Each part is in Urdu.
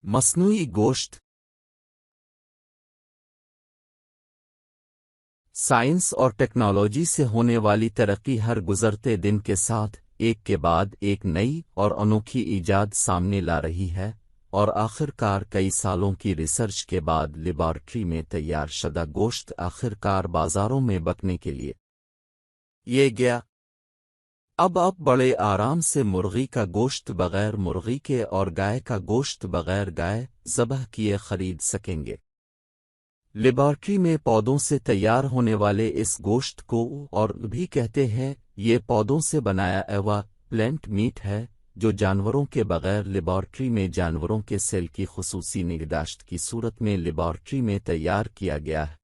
مصنوعی گوشت۔ سائنس اور ٹیکنالوجی سے ہونے والی ترقی ہر گزرتے دن کے ساتھ ایک کے بعد ایک نئی اور انوکھی ایجاد سامنے لا رہی ہے، اور آخر کار کئی سالوں کی ریسرچ کے بعد لیبارٹری میں تیار شدہ گوشت آخر کار بازاروں میں بکنے کے لیے یہ گیا۔ اب آپ بڑے آرام سے مرغی کا گوشت بغیر مرغی کے اور گائے کا گوشت بغیر گائے ذبح کیے خرید سکیں گے۔ لیبارٹری میں پودوں سے تیار ہونے والے اس گوشت کو اور بھی کہتے ہیں، یہ پودوں سے بنایا ہوا پلانٹ میٹ ہے جو جانوروں کے بغیر لیبارٹری میں جانوروں کے سیل کی خصوصی نگہداشت کی صورت میں لیبارٹری میں تیار کیا گیا ہے۔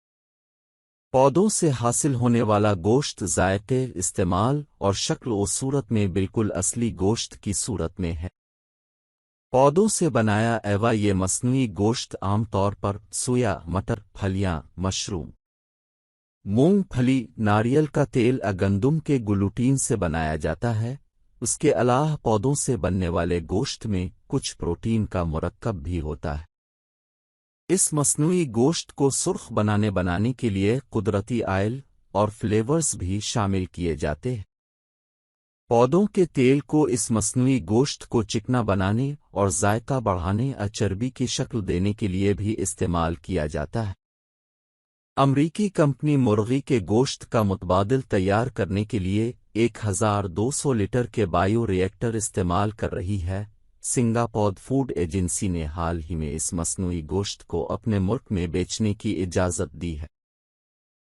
پودوں سے حاصل ہونے والا گوشت ذائقے، استعمال اور شکل و صورت میں بالکل اصلی گوشت کی صورت میں ہے۔ پودوں سے بنایا ہوا یہ مصنوعی گوشت عام طور پر سویا، مٹر، پھلیاں، مشروم، مونگ پھلی، ناریل کا تیل یا گندم کے گلوٹین سے بنایا جاتا ہے۔ اس کے علاوہ پودوں سے بننے والے گوشت میں کچھ پروٹین کا مرکب بھی ہوتا ہے۔ اس مصنوعی گوشت کو سرخ بنانے کے لیے قدرتی آئل اور فلیورز بھی شامل کیے جاتے ہیں۔ پودوں کے تیل کو اس مصنوعی گوشت کو چکنا بنانے اور ذائقہ بڑھانے یا چربی کی شکل دینے کے لیے بھی استعمال کیا جاتا ہے۔ امریکی کمپنی مرغی کے گوشت کا متبادل تیار کرنے کے لیے 1200 لیٹر کے بائیو ریئیکٹر استعمال کر رہی ہے۔ سنگاپور فوڈ ایجنسی نے حال ہی میں اس مصنوعی گوشت کو اپنے ملک میں بیچنے کی اجازت دی ہے۔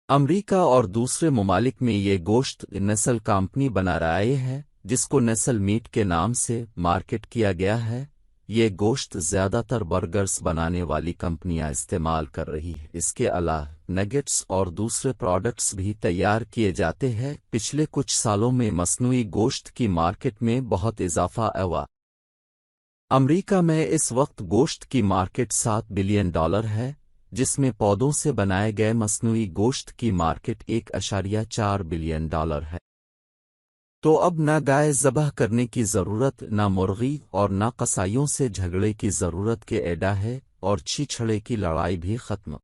امریکہ اور دوسرے ممالک میں یہ گوشت نسل کمپنی بنا رہی ہے جس کو نسل میٹ کے نام سے مارکیٹ کیا گیا ہے۔ یہ گوشت زیادہ تر برگرز بنانے والی کمپنیاں استعمال کر رہی ہیں۔ اس کے علاوہ نگیٹس اور دوسرے پروڈکٹس بھی تیار کیے جاتے ہیں۔ پچھلے کچھ سالوں میں مصنوعی گوشت کی مارکیٹ میں بہت اضافہ ہوا۔ امریکہ میں اس وقت گوشت کی مارکیٹ $7 بلین ہے، جس میں پودوں سے بنائے گئے مصنوعی گوشت کی مارکیٹ $1.4 بلین ہے۔ تو اب نہ گائے ذبح کرنے کی ضرورت، نہ مرغی اور نہ قصائیوں سے جھگڑے کی ضرورت کے ایڈا ہے، اور چھڑے کی لڑائی بھی ختم۔